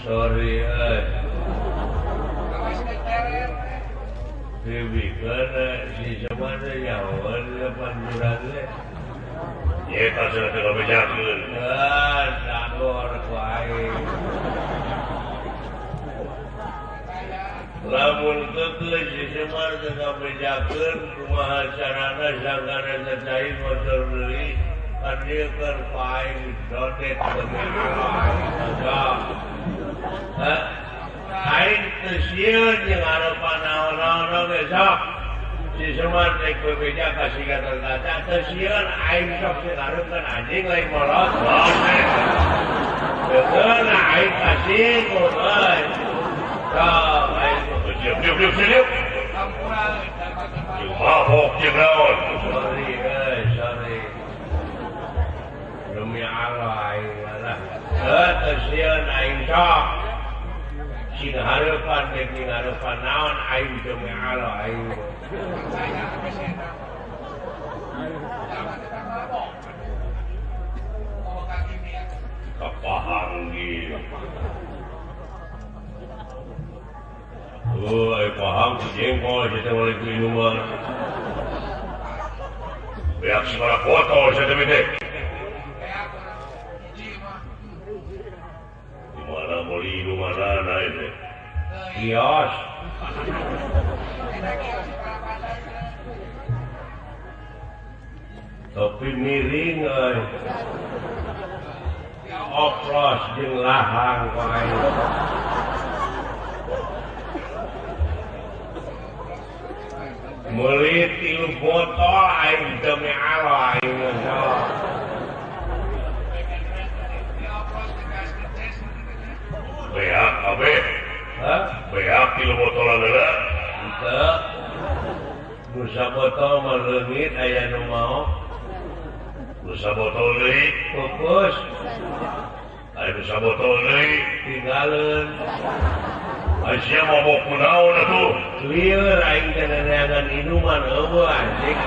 Sorry, dibikin si cuman nyawan depan jurangnya. Ya kasih tengah bejakan. Nagor kuai. Lamun keke si cuman tengah bejakan kumaha carana sanggana tercair motor beli. Kan dia kerpaing dodet begitu. Agak. Aing tersiun yang harapan naon-naon besok si Semar naik bebeja kasih gatal kaca tersiun aing sok singarupkan anjing lain molot betul aing kasih mulai sok aing diuk mabok jeung naon sorry demi Allah aing lah tersiun aing sok sing harapan dek harapan naon aing demi Allah aing kapahang gitu paham si jengkol saya mulai ke minuman biar semua foto saya temui mana beli rumah ini kios tapi miring oplos jeung lahang wae meuli 3 botol aing demi Allah aing beak abe beak 3 botolan ada henteu nu sabotol mah leungit aya nu mau nu sabotol deui fokus aya nu sabotol deui tinggalin Aisyah mabok kunaon atuh lieur aing teh neangan minuman eueuh anjing